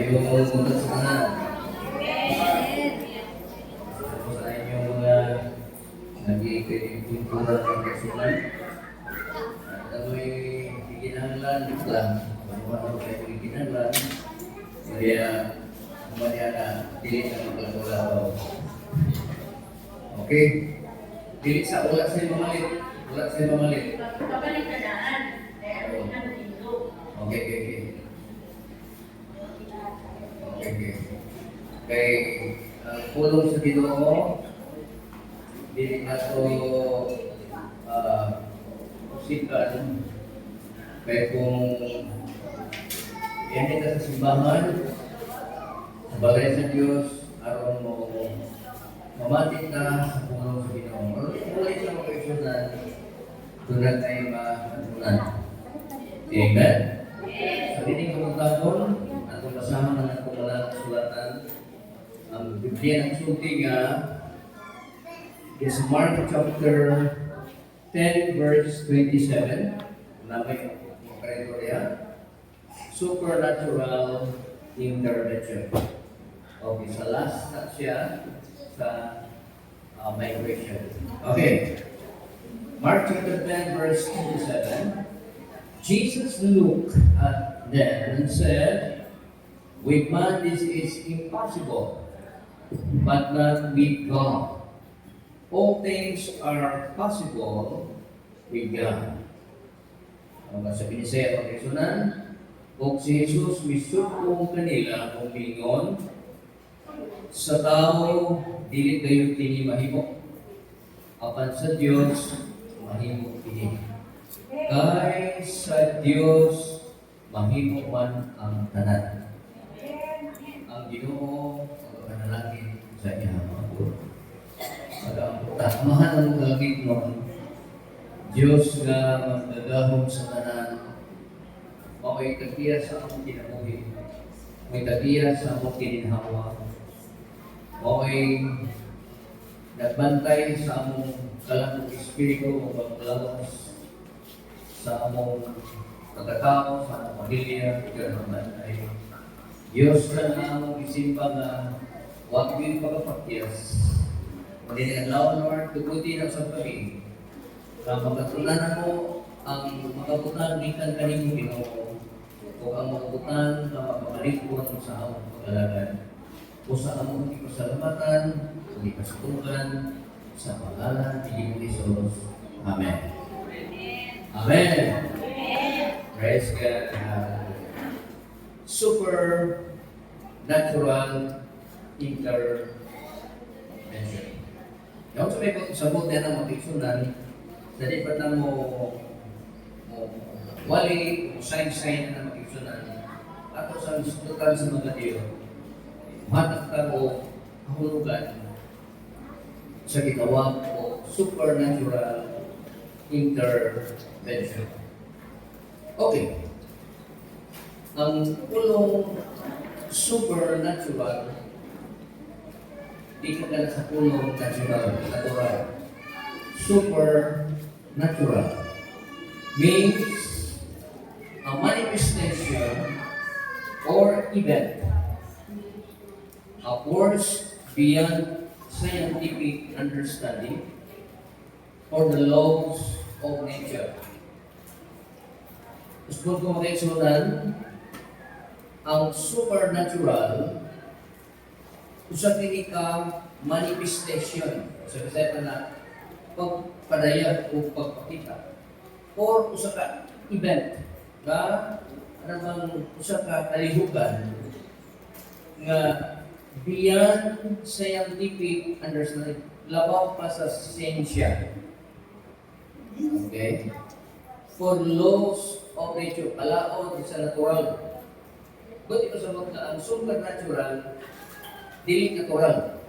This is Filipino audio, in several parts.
kayo punta sa kanan. Tapos sa inyong mga nag-iikultura ng kasunan. At ako'y ikinahanglan lang. Ano kayo ikinahanglan. Kaya kumanya na dili na magkakulaw. Okay? Dili sa ulat sa mamalit. Ulat sa mamalit. Kapalik na daan. Kaya rin na dito. Okay. Kay ang pulong sa Ginoo dili na to sikan. Kaya kung yan ka sa simbahan, sa bagay sa Diyos, aron mo mamatik na sa pulong sa Ginoo. Ulit na mag-iisunan, doon tayo mahatunan. Amen? Sa dining kamuntakon, atong kasama ng atong mga kasulatan, ang Biblia ng sulti nga is Mark chapter 10 verse 27. Namay karetorya. Supernatural intervention. Okay, sa last na siya sa migration. Okay. Mark chapter 10 verse 27. Jesus looked at them and said, "With man this is impossible, but not with God. All things are possible with God." Ang sabi ni Sir Pagkasunan, kung si Jesus misukong kanila kung mingon, sa tao, dili kayo kini mahimo. Apan sa Diyos, mahimo kini. Kay sa Diyos, mahimo man ang tanan. Ang Ginoo, pagkanalangin sa iyang mga puro. Mahal ang gagawin mo, Diyos nga magdagahom sa tanan, may tagiya sa among kinabuhi, may tagiya sa among kininhawa, may nagbantay sa among kalamang espiritu o paglawas sa among pagkatao, sa among pamilya, gano'n ay Diyos ka na among isimpa na huwag yung pagkapakyas. Hindi na lawan, Lord, tugutin ang sa kami. Magkatunan mo ang makabutan gikan kanimo Ginoo o ang makabutan na mapamalikon sa among pag-alagad o sa among ipasalamatan, ipasatukan sa pangalan ni Jesus. Amen. Amen. Praise God. Supernatural intervention. Yung sabi ko, sabot yan ang mag-iksunan, dali pa na mo wali, sign na mag-iksunan, ato sa isutukan sa mga Diyo, matag ka o kahulugan sa gitawag o supernatural intervention. Okay. Ang pulong supernatural, di ka sa pulong natural. Supernatural means a manifestation or event, a force beyond scientific understanding or the laws of nature. Gusto ko makikisunan, ang supernatural, usa kini ka manifestation. So, kasi na pagpadaya o pagpakita. Or usa ka event na bang usa ka kalihukan nga beyond scientific understanding, labaw pa sa siyensya. Okay? For laws of nature, alaon sa natural. Buti ko sabot na ang supernatural, dili natural.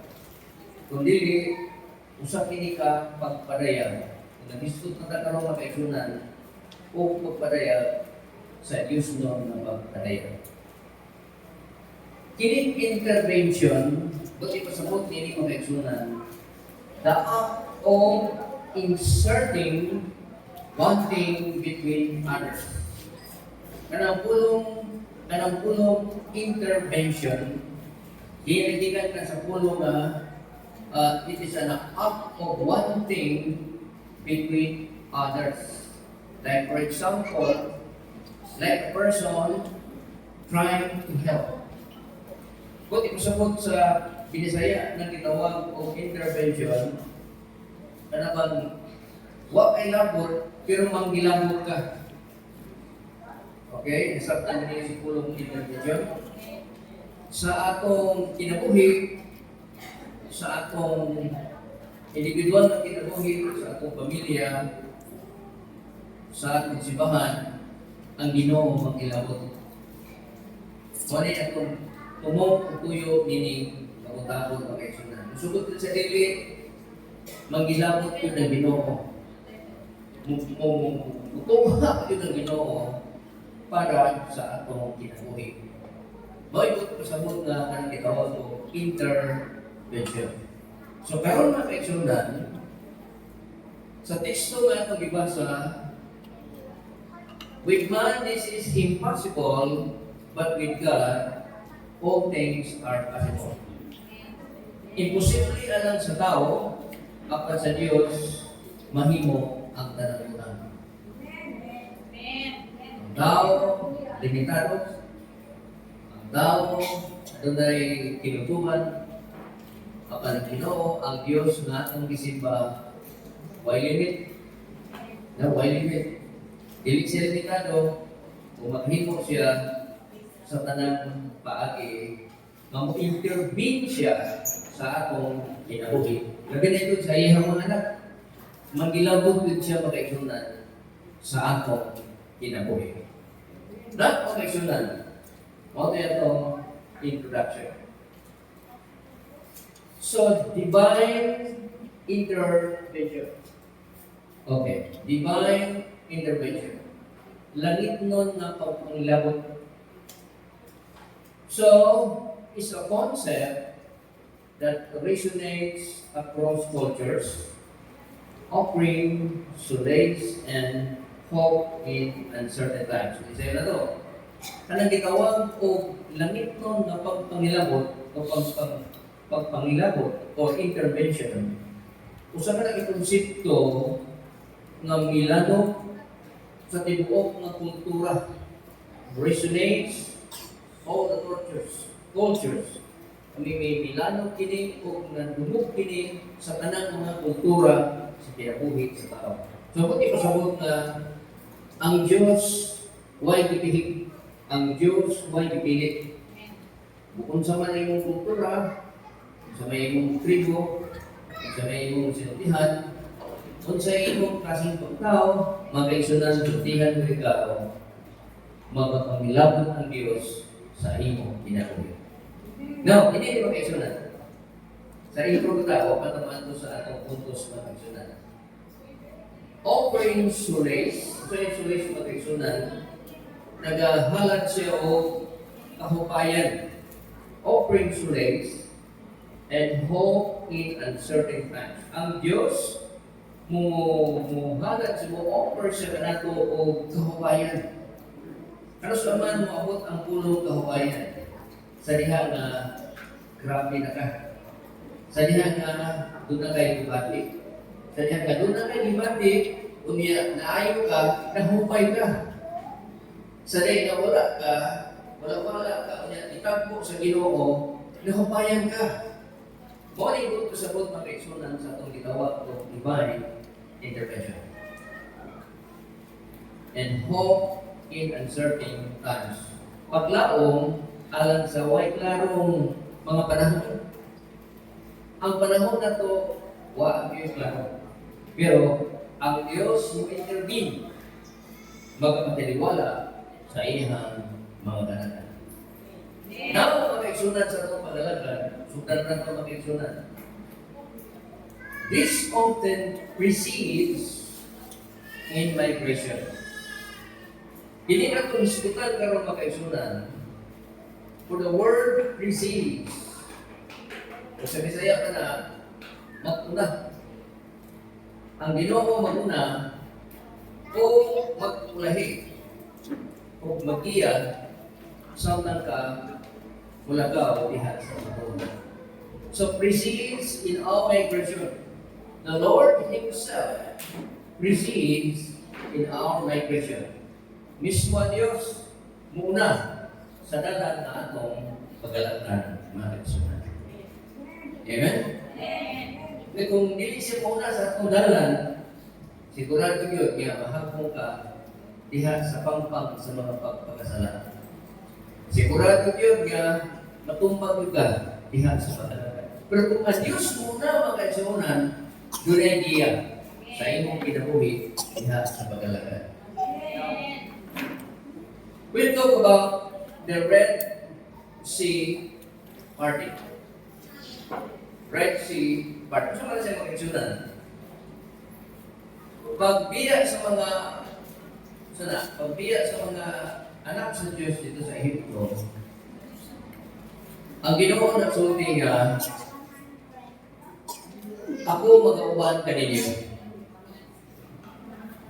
Kung dili, usap kini ka pagpadaya. Kung nagistot na takarong makaisunan, o pagpadaya sa Diyos noon na pagpadaya. Kining intervention, buti ko sabot nini makaisunan, the act of inserting one thing between others. Kanang pulong kanang pulong intervention, hinigikan ka sa pulong na it is an act of one thing between others. Like for example, like a person trying to help. Kung ikusabot sa Binisaya na gitawag o intervention, ano bang wa kay labot pero manggilabot ka. Okay, nasabtan niya si pulong intervention. Sa atong kinabuhi, sa atong individual na kinabuhi, sa atong pamilya, sa atong simbahan, ang Ginoo manggilabot. Wala atong tumok tuyo nini kabutabon ang eksunan. Sugod sa dili manggilabot yun ang Ginoo. Mutuha yun ang Ginoo para sa atong kinabuhi. Maibot pasabot na ang gitawag o intervention. So karon mga kaigsunan, sa teksto nga itong ibasa, with man this is impossible, but with God all things are possible. Imposible alang sa tao, apan sa Diyos, mahimo ang tanalunan. Ang tao, limitado. Ang tao, adunay kinutuban. Apan ang Ginoo, ang Diyos nga atong gisimba, why limit? Na why limit? Dili siya limitado, kung maghimo siya sa tanang paagi, mag-intervene siya sa atong kinabuhi. Labi na ito sa iyang mga anak, magilabot din siya makaigsunan sa atong kinabuhi. Not makaigsunan. Ano itong introduction? So, divine intervention. Okay, divine intervention. Langit nun na pagpanglabot. So, it's a concept that resonates across cultures, offering solace and hope in uncertain times. Isa na to. Kanang gitawag o langit nun na pagpangilabot o pagpangilabot o intervention. Usa ka na ikonsepto nga milano sa tibuok nga kultura, resonates all the cultures. Kami may milano kini o nandumog kini sa tanang mga kultura sa kinabuhi sa tao. So, kung ipasabot na ang Diyos, why gipili? Ang Diyos, why gipili? Bukod sa man imong kultura, sa may imong tribo, sa may imong sinutihan, kung sa imong kasing pagtao, magkaisunan sinutihan ng ikaw, magpapangilabot ang Diyos sa imong kinabuhi. Now, hindi rin magkaisunan. Sa imong tao, patamaan ko sa atong puntos magkaisunan. Offering solace, so yung solace magkaisunan, nagahalat siya o kahupayan. Offering solace and hope in uncertain times. Ang Diyos, muhalat siya, offer siya kanato o kahupayan. Ano sa man moabot ang pulong kahupayan? Sa diha nga grabe na ka. Sa diha nga doon na kayo gibati. Sa diha nga doon na kayo gibati, unya naayo ka, nahupay ka. Sa diha nga wala ka, unya itagpo sa Ginoo, nahupayan ka. Muli ko kasabot mga kaigsunan sa itong gitawag o divine intervention. And hope in uncertain times. Paglaong alang sa way klarong mga panahon. Ang panahon na to, wa ang Diyos klaro. Pero ang Diyos mo intervene, magpatiliwala sa iyang mga ganatan. Now, mga kaigsunan sa itong paglalagad, sudan na ito mga kaigsunan. This often precedes in migration. Hindi ka itong iskutan karoon mga kaigsunan. For the word precedes. Kung sa Bisaya ka na, maguna. Ang Ginoo maguna o magulahi o magiya samtang ka mulagaw diha sa mundo. So precedes in all migration. The Lord Himself precedes in our migration. Mismo ang Diyos muna sa dalan na atong pagalatan, mga kaibigan. Amen? Kaya kung dili siya muna sa atong dalan, sigurado yun, kaya mahagpong ka diha sa pangpang sa mga pagpagkasala. Sigurado yun, kaya matumpag yun ka diha sa pagalatan. Pero kung ang Diyos muna, mga kaibigan, doon ay diya sa imong kinabuhi diha sa pagalatan. We'll talk about the Red Sea party. Red Sea party. Saan ka siya mag-exunan? Pagbiya sa mga anak sa Diyos dito sa Ehipto, ang Ginoo nagsulti nga, ako mag-auban ka ninyo.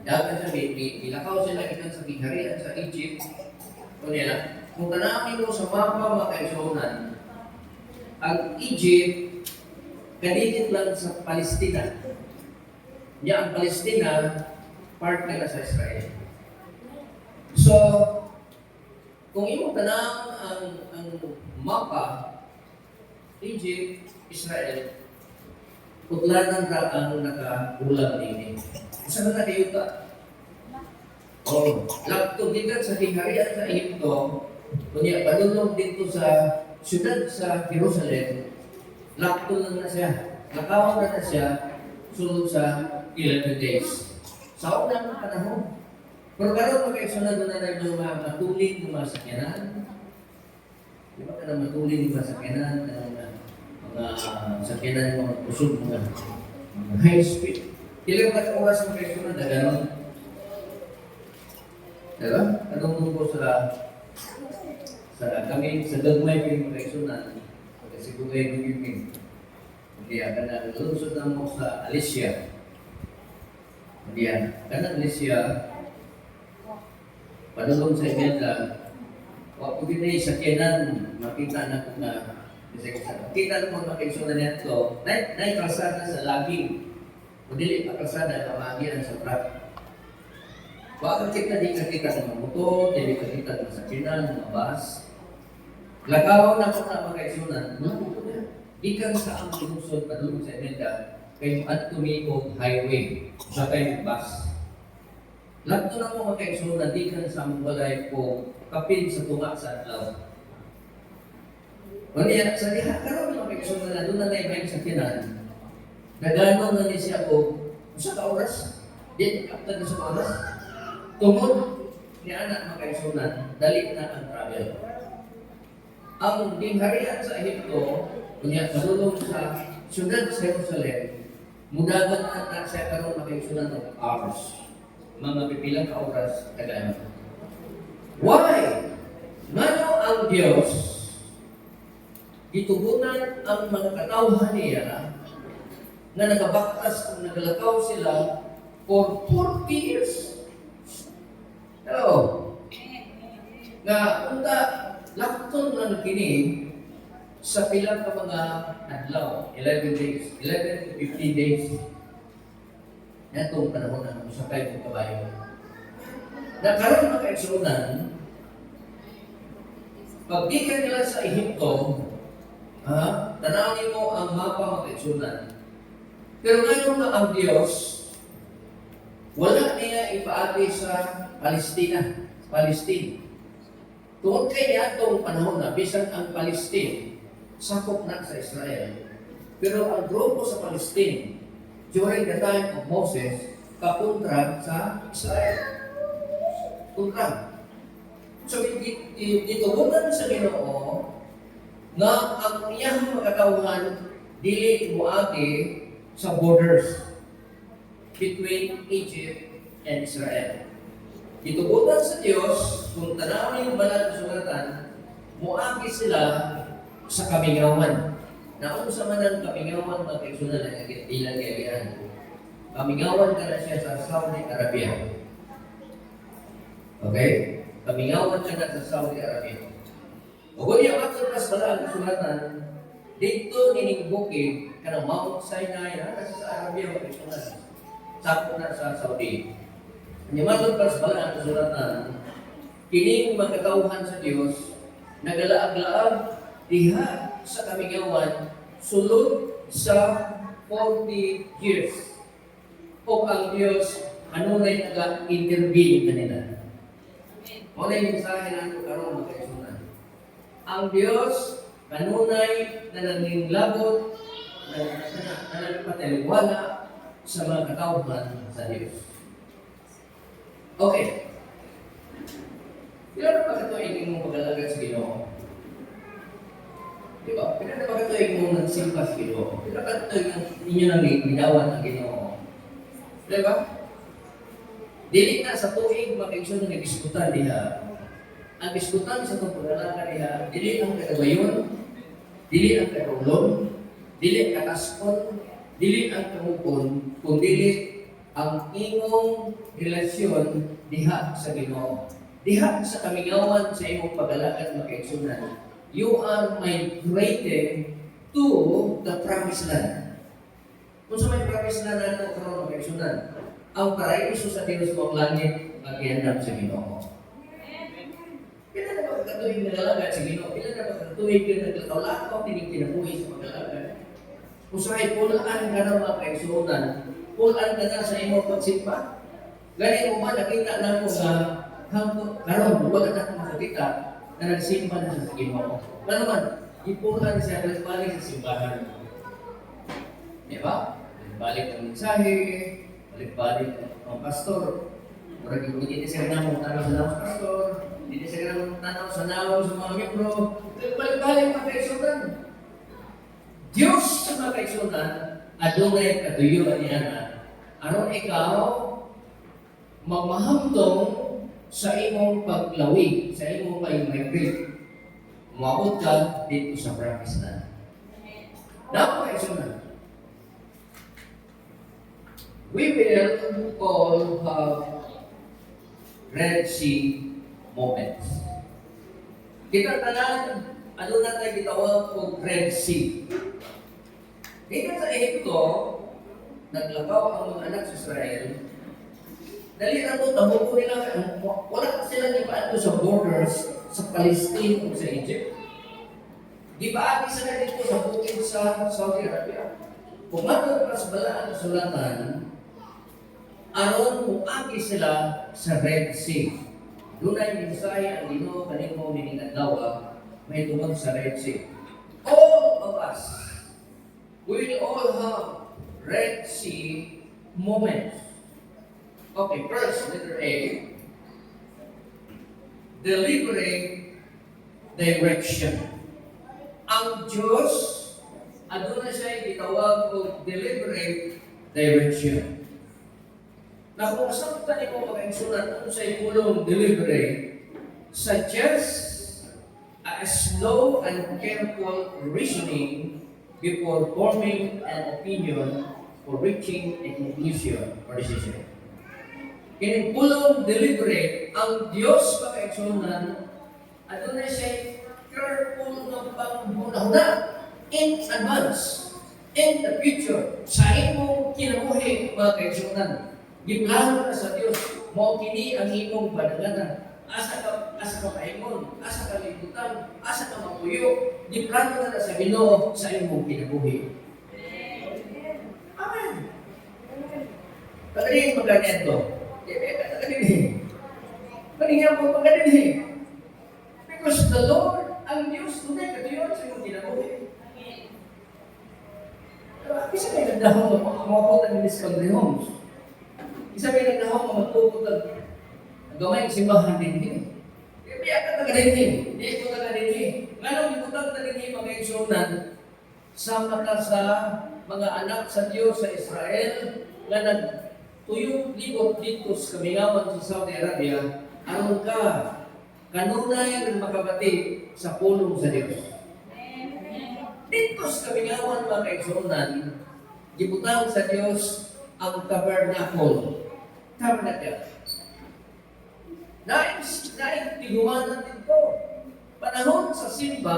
Dapat sa bilakaw sila ikan sa kiharian sa Egypt. Kung tanawin mo sa mapa mga kaisunan, ang Egypt, kalitit lang sa Palestina. Ang Palestina, part nila sa Israel. So, kung imo tanawin ang mapa, Egypt, Israel, putlanan ra ang nakagulang nini. Saan na kayo ka? Laptop gikan sa tingharian sa Ehipto, kunya padulong dito sa siyudad sa Jerusalem, laptop na siya. Nakawang na siya sulod sa 11 days. Sa unang panahon. Pero karon magkaisunod na rin ng mga matuling ng mga sakyanan. Di ba ka na matuling ng mga sakyanan, mga sakyanan ng mga kusog, mga high speed. Ilang oras ng kaisunan na gano'n? Diba? Anong tungkol sa kami, sa gagmay ko yung kaisunan, kasi bugay ko yung hindi ka na lulusod na mo sa Alicia. Hindi yan. Kanang Alicia, padulong sa Imelda, wag ko din sa Kenan, makita na ko na, kita na mo makaisunan niya ito, naikrasada sa laging. Kung dili pakasada, kamagian sa truck. Bakit kita di nakita ng mga motor, di nakita ng sakinan, mga bus. Lagaw na ko na makaisunan, ikan sa ang lumusod padulong sa Imelda, kayo at tumikog highway, sa kayo bus. Lato na mo makaisunan, di ka sa among balay ko, kapin sa tunga sa atlaw. Kaya sa diha, karoon makaisunan na doon na naibay sa kinan, nagano na ni siya ko, sa oras, di kapta na sa oras, tungod ni anak makaisunan, dali na ang travel. Ang dingharian sa Ehipto, kunya padulong sa siyudad sa Jerusalem, mudagan na siya karoon makaisunan ng hours. Mga pipilang ka oras kagano. Why? Ngano ang Diyos gitugunan ang mga katawhan niya na nagabaktas kung nagalakaw sila for 40 years. Hello? Nga, punta, lakton lang kini sa pilang ka mga adlaw, 11 days, 11 to 15 days. Itong panahon na musakay ng kabayo. Nagkaroon ng kaigsunan, pagdikan nila sa Ehipto, tanawin mo ang mapa magkaigsunan. Pero ngayon na ang Diyos, wala niya ipaagi sa Palestina. Tungkol kay niya itong panahon na bisan ang Palestine, sakop na sa Israel. Pero ang grupo sa Palestine, during the time of Moses, kapuntra sa Israel. Kontra. So, itugunan sa Ginoo na ang iyang makatauhan dili moagi sa borders between Egypt and Israel. Itugunan sa Diyos kung tanawin yung banal na sugatan, moagi sila sa kamingawan. Na sa man ang kamingawan magkaigsunan na ilang kaibigan. Kamingawan ka na siya sa Saudi Arabia. Okay? Kamingawan ka na sa Saudi Arabia. O niya matulpas pala ang kasulatan, dito nining bukid, kanang Mount Sinai, sa Arabia, sakop na sa Saudi. Niya matulpas pala ang kasulatan, kining magkatauhan sa Diyos, nagalaag-laag diha sa kamigawan, sulod sa 40 years. O ang Diyos, ano na yung nag-intervene kanila. O na yung mensahe na ito karoon magkaisunan. Ang Diyos, kanunay na nanginglabot, na nagpataliwala sa mga katauhan sa Diyos. Okay. Ilan na ba ito inyong pag-alaga sa Ginoo? Diba? Ilan na ba ito inyong nagsimpa sa Ginoo? Ilan na ba ito inyong nang ligawan ng Ginoo? Diba? Dili na sa tuig makaigsoon na nag-iskutan diha. Ang iskutan sa itong pag-alaga diha, dili ang kagabayon, dili ang karulon, dili ang kataskon, dili ang kamupon, kung dili ang ingong relasyon diha sa Ginoo. Diha sa kamingawan sa imong pag-alaga at makaigsunan. You are migrated to the promised land. Kung sa may promise na natin karoon makaigsunan, ang paraiso sa Diyos mo ang langit mag-iandam sa Ginoo. Kailan na ba katuwing nagalaga sa Ginoo? Kailan na ba katuwing naglalakaw tinig kinabuhi sa pag-alaga? Kung sa may pulaan ka na makaigsunan, pulaan ka na sa imong pagsimpa. Ganyan mo ba nakita na mo sa karoon, wala na akong makakita na nagsimpa na sa Ginoo. Ano man, ipunan siya balik sa simbahan. Diba? Balik ang mensahe, balik ang pastor. Murag yung hindi siya namang tanaw sa namang pastor, hindi siya namang tanaw sa nawang sa mga miyembro. Balik mga kaisunan. Diyos sa mga kaisunan, adunay katuyuan niya na aron ikaw magmahamtong sa imong paglawig, sa imong pag-migrate. Maabot ka dito sa promised land. Dapat kaisunan. We will all have Red Sea moments. Kita tanan, ano na tayo gitawag kong Red Sea. Dito sa Ehipto, naglakaw ang mga anak sa Israel. Dali na po, tabuko nila, wala silang ipaano sa borders sa Palestine o sa Egypt. Di ba ati sila dito sa bukid sa Saudi Arabia? Pumatod pa sa balaan ng sulatan, aron muagi sila sa Red Sea. Doon ay mensahe ang Ginoo kanimo mininadlaw may tungkol sa Red Sea. All of us will all have Red Sea moments. Okay, first, letter A. Deliberate direction. Ang Diyos, ano na siya gitawag o deliberate direction. Na kung masaktan mo makainsulat kung sa ipulong deliberate, suggest a slow and careful reasoning before forming an opinion or reaching a conclusion or decision. Kining pulong deliberate, ang Diyos makainsulat, ano na siya careful ng panghuna-huna in advance, in the future, sa imong kinabuhi mga kaigsunan. Giplano na sa Diyos, mo kini ang imong panagana. Asa ka paingon, asa ka libutan, asa ka mapuyo. Giplano na sa Ginoo sa imong kinabuhi. Amen. Pagkalihin magkanento. Pagkalihin mo magkanento. Because the Lord, ang Diyos, tunay katuyon sa imong kinabuhi. Isa may nagdahong mapapot ang discovery homes. Isa may nagdahong magpupot ang gamay ng simbahan din. Kaya ka taga din. Hindi ko taga din. Ngayon, ibutang taga din mag-iisunan sa mata sa mga anak sa Diyos sa Israel na nagtuyong libot dito sa kamingawan sa Saudi Arabia, aron ka kanunay ng makabati sa pulong sa Diyos. Dito sa kamingawan mga kaigsunan, gibutang sa Diyos ang tabernacle. Tabernacle. Naing tiguan natin ito. Panahon sa simba,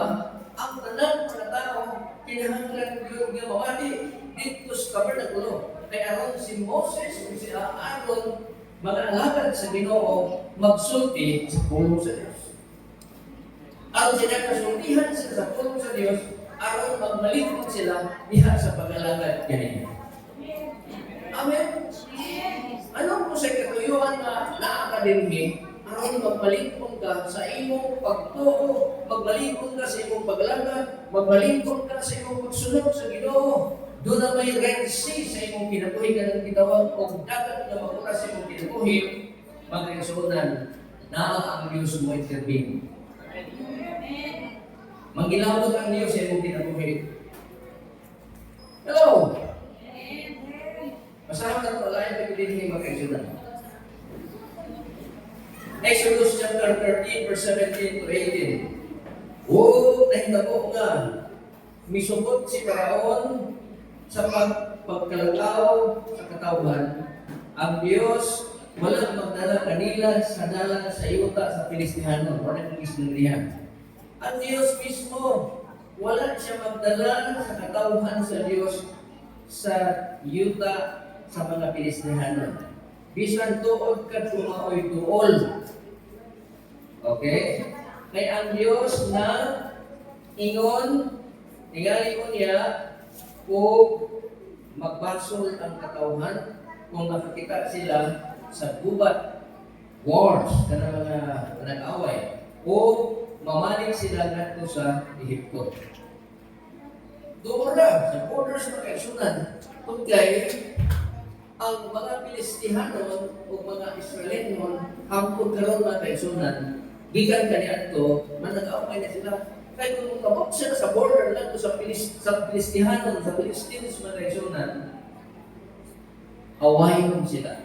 ang tanan mga tao, kinahanglan yung gawati dito sa tabernakulo. Kaya aron si Moses o si Aaron, mga alagad sa Ginoo, magsulti sa pulong sa Diyos. Ang sila kasultihan sila sa pulong sa Diyos, aron magmalikot sila diha sa pag-alagad ganyan. Amen? Anong po sa katuyuan na naakadirmi, aron magmalikot ka sa imong pagtuo, magmalikot ka sa imong pag-alagad, magmalikot ka sa imong pagsunod sa Ginoo. Doon na may Red Sea sa imong kinabuhi ka ng bitawag o dagat na makula sa imong kinabuhi, magresunan na ang Diyos mo intervene. Magilawag ang Diyos sa imong kinabuhi. Hello! Masama na ito, lahat na pinili ng magresunan. Exodus chapter 13, verse 17 to 18. Nahitabo nga, misubot si Paraon sa pagkalagaw sa katawhan, ang Diyos walang magdala kanila sa dala sa yuta sa Pilistihano, walang Israelihan. Ang Diyos mismo, wala siya magdala sa katawhan sa Diyos sa yuta sa mga Pilistihano. Bisan tuod ka tumaoy tuol. Okay? Kaya ang Diyos na ingon, tingali ko niya, kung magbasol ang katawhan, kung makakita sila sa gubat, wars, na mga nag-away, o mamalig sila nato sa Ehipto. Doon na, sa borders ng kaisunan, kung kaya, ang mga Pilistihano o mga Israelinon, hangkod karon mga kaisunan, gikan kaniadto, manag-away na sila. Kaya kung kabok siya sa border lang sa Pilistihano, sa Palestinians mga kaisunan, awayon sila.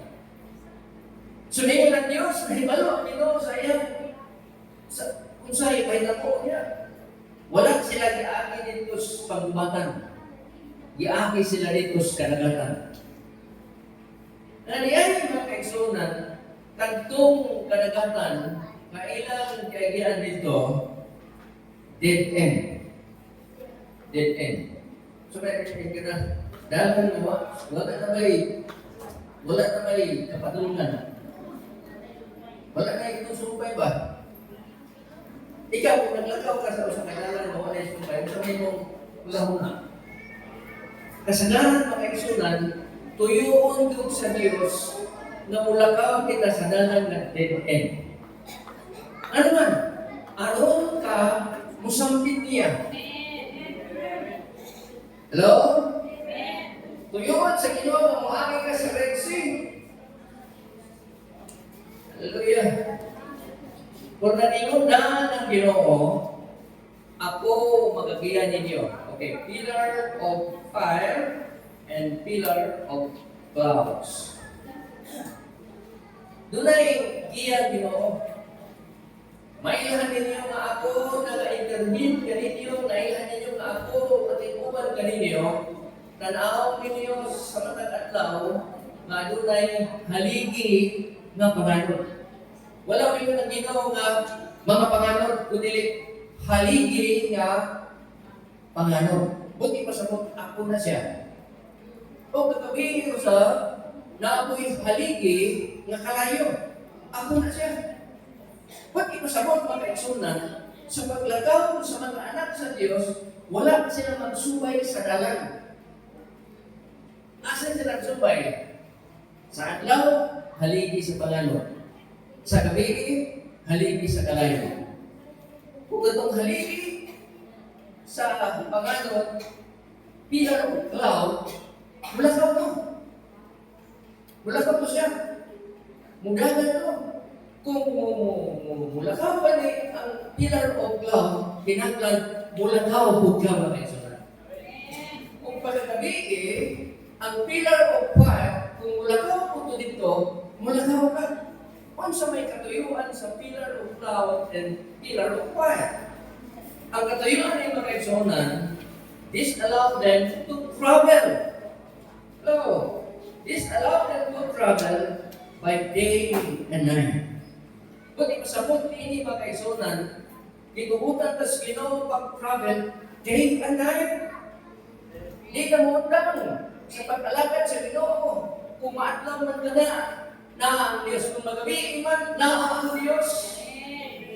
Suningon ng Diyos, nahibalo ang Ginoo sa iya, kung sa ipay na po niya. Wala sila giaki dito sa pagubatan. Giaki sila dito sa kanagatan. Nandiyan mga kaisunan, kantong kanagatan, kailangan kailangan dito, dead end. Dead end. So, kaya na, dahil wala na may kapatulungan. Wala na itong sumpay ba? Ikaw, kung naglagaw ka sa usang kailangan mo, wala yung sumpay, sabihin mong lahuna. Kasalanan mga kaisunan, tuyuon doon sa Diyos na mulakaw kita sa dalan ng dead end. Ano man? Aron ka musambit niya. Hello? Tuyuan sa Ginoo na muhangin ka sa Red Sea. Hallelujah. Kung naningon na ng Ginoo, ako magagiyan ninyo. Okay, pillar of fire and pillar of clouds. Doon ay giyan Ginoo. Mailahan ninyo nga ako, nag-intervene kaninyo, nailahan ninyo nga ako, patinuban kaninyo, tanaw ninyo sa matag adlaw, nga doon ay haligi nga panganod. Wala kayo nang Ginoo nga mga panganod, kundi haligi nga panganod. Buti pasabot ako na siya. O kagabi sa naapoy haligi nga kalayo. Ako na siya. Ba't ipasabot mga kaisunan, sa paglagaw sa mga anak sa Diyos, wala sila magsubay sa dalan. Asan sila magsubay? Sa adlaw, haligi sa panganod. Sa gabi, haligi sa kalayo. Kung itong haligi sa panganod, pillar of cloud, mulakaw to. Mulakaw to siya. Mugagan to. Kung mulakaw pa ni ang pillar of cloud, pinaglan, mulakaw po ka mga kaisunan. Kung pagkagabi ang pillar of fire, kung mulakaw po ito dito, mulakaw ka. Kung sa may katuyuan sa pillar of cloud and pillar of fire. Ang katuyuan ng mga kaisunan, this allowed them to travel. So, this allowed them to travel by day and night. Kung ipasabot ini mga kaisunan, Gitubutan tas Ginoo pag-travel, day and night. Di ka mo lang sa pag-alagad sa Ginoo. Kumaatlaw man ka na ang Diyos. Kung magabi man, na ang Diyos.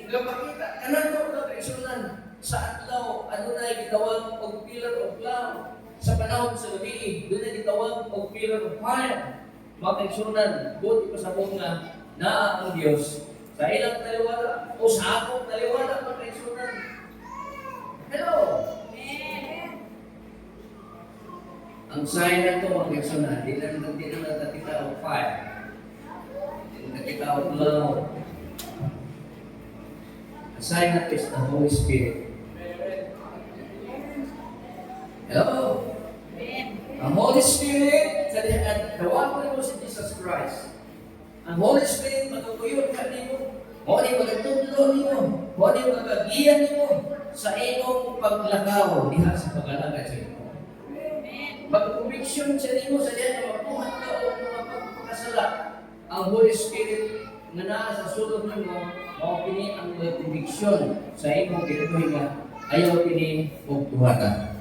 Kapakita, kanan ko na kaisunan sa adlaw, ano na gitawag og pillar of cloud. Sa panahon sa gabi, doon na gitawag og pillar of fire. Mga kaisunan, buti pa sa mga na ang Diyos. Sa ilang taliwala, o sa akong taliwala, mga kaisunan. Hello! Ang sign na ito, mga kaisunan, di na nakita og fire. Di na nakita og cloud. The sign that is the Holy Spirit. Hello? Ang Holy Spirit, tawag mo si Jesus Christ. Ang Holy Spirit, magkakuyod ka niyo. O ni magkatudlo niyo. O ni magkagiyan niyo sa inyong paglakaw diha sa pag-alagad sa inyo. Mag-conviction sa inyo sa diyan na magpuhan ka o mga pagpakasala. Ang Holy Spirit nga naa sa sulod nimo, mao kini ang conviction sa imong gituhinga, ayaw kini og tuwatan.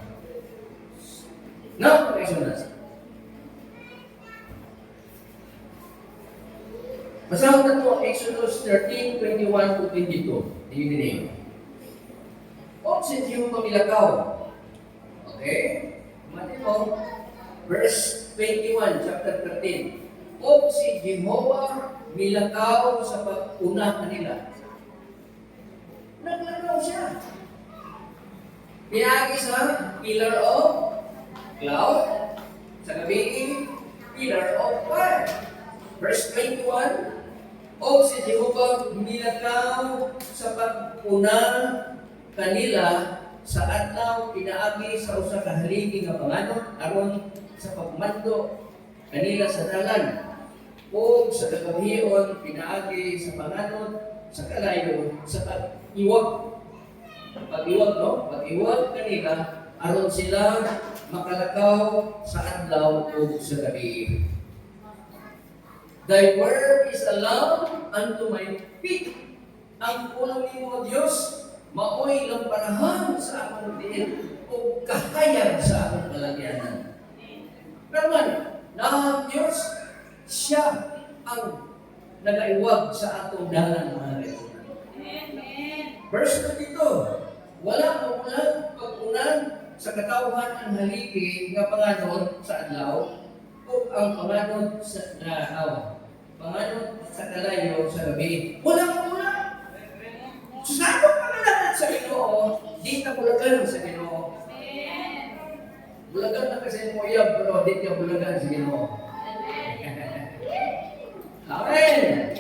Now, questions. Basahon na to Exodus 13:21 to 22. Tingin din. O si Diyo pamilakaw. Okay? Mati mo, verse 21, chapter 13. O si Jehovah milakaw sa pag-una kanila. Naglakaw siya. Pinagi sa pillar of cloud, sa gabi, pillar of fire. Verse 21, o si Jehovah milakaw sa pag-una kanila sa adlaw pinaagi sa usa ka haligi nga panganod aron sa pagmando kanila sa dalan. O sa kagabion, pinaagi sa panganod, sa kalayo, sa pag-iwag. Pag-iwag, no? Pag-iwag kanila, aron sila makalakaw sa adlaw o sa gabi. Thy word is a lamp unto my feet. Ang pulong ni mo, Diyos, maoy lamparahan sa akong diin o kahayag sa akong kalagyanan. Pero man, na Diyos, siya ang nagaiwag sa atong dalan mga kaibigan. Verse 22, wala mamulang pag-unan sa katawhan ang haligi nga panganod sa adlaw o ang panganod sa panganod sa kalayo sa gabi. Wala mamulang. Sa atong pangalan sa Ginoo, di ka bulagan sa Ginoo. Bulagan na kasi mo iya, pero di ka bulagan sa Ginoo. Amen!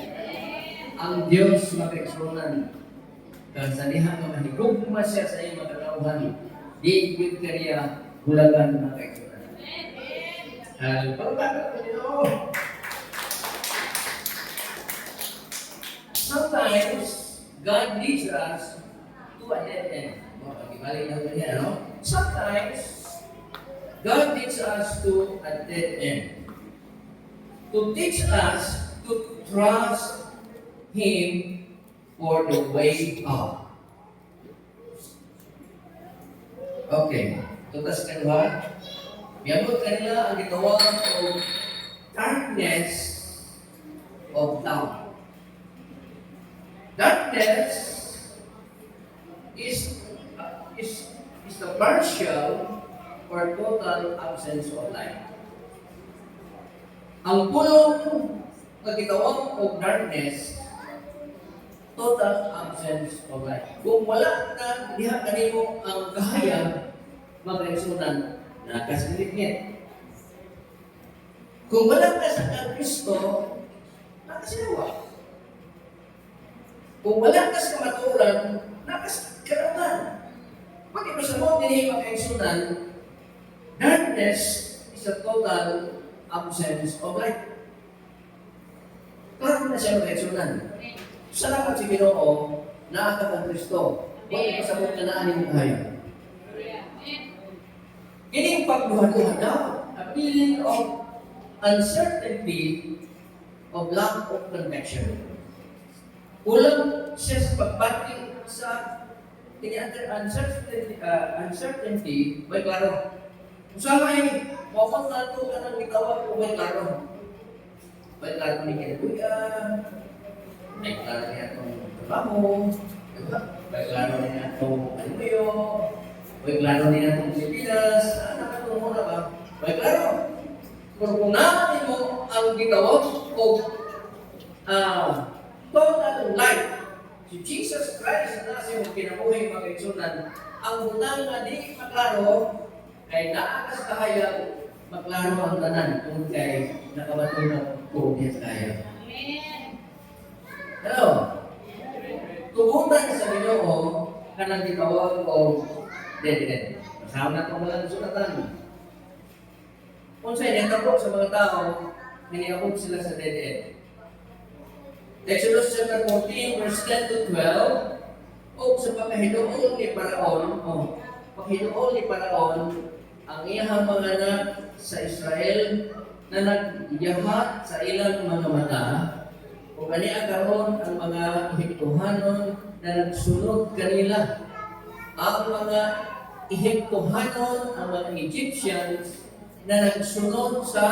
Ang Diyos makiksunan. Kasalihan ka mahigugma siya sa iyong matatauhan. Di good kariya, bulagan makiksunan. Pagkakata ko nito. Sometimes, God leads us to a dead end. Pag-ibalik na niya, no? Sometimes, God leads us to a dead end. To teach us to trust Him for the way out. Okay. Tutas ka ba? Miyabot kanila ang gitawag o darkness of doubt. Darkness is the partial or total absence of light. Ang pulong na gitawag o darkness, total absence of light. Kung wala na diha kanimo ang kahayag, magresunan na kasilitngit. Kung wala ka sa Kristo, nakasilawa. Kung wala ka sa kamaturan, nakasikaronan. Pag ito sa mga dinihimakaisunan, darkness is a total absence of light. Klaro na siya mag-eksunan. Salamat si Ginoo na akat ang Kristo. Huwag ipasabot na naanin mo kayo. Ini yung pagduha-duha daw. A feeling of uncertainty of lack of connection. Ulang siya sa pagbati sa Kini uncertainty, may klaro. Usama ay, mawag na ito ka nang itawag o may klaro. May klaro ni Kinabuya, may klaro niya itong trabaho, diba? May klaro niya itong Alimuyo, may klaro niya itong Pilipinas, nakatulong mo na ba? May klaro. Kung natin mo ang gitawag o total life, si Jesus Christ na siya kinabuhi mga kaigsunan, ang butang na di maklaro ay naakas kahayag maklaro ang tanan kung kay nakabatulog ko niya sa kaya. Hello? Tugutan sa Ginoo kanang gitawag o dead. Kasama na itong mga sulatan. Kung sa'yo, natapok sa mga tao, niniabot sila sa dead end. Exodus chapter 14, verse 10 to 12, o sa pagkahidoon ni Paraon, ang iyang mga anak sa Israel na nagyahat sa ilang mga mata, o kaniya karon ang mga Ehiptohanon na nagsunod kanila. Ang mga Ehiptohanon, ang mga Egyptians, na nagsunod sa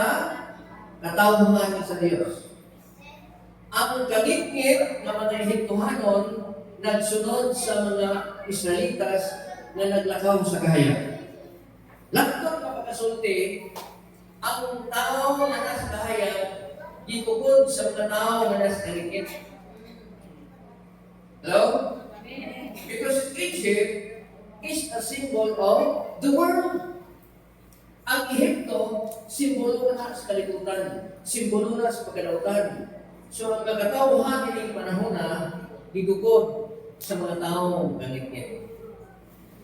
katawhan sa Diyos. Ang kalikit ng mga Ehiptohanon nagsunod sa mga Israelitas na naglakaw sa kahayag. Lakot na pagkasulti, ang tao na nasa kahayag, gitugod sa mga tao na nasa kalikit. Hello? Because Egypt is a symbol of the world. Ang Ehipto, simbolo na sa kalikutan, simbolo na sa pagkalautan. So, ang nagkatauhan nilang panahon na gidugod sa mga taong kalikit.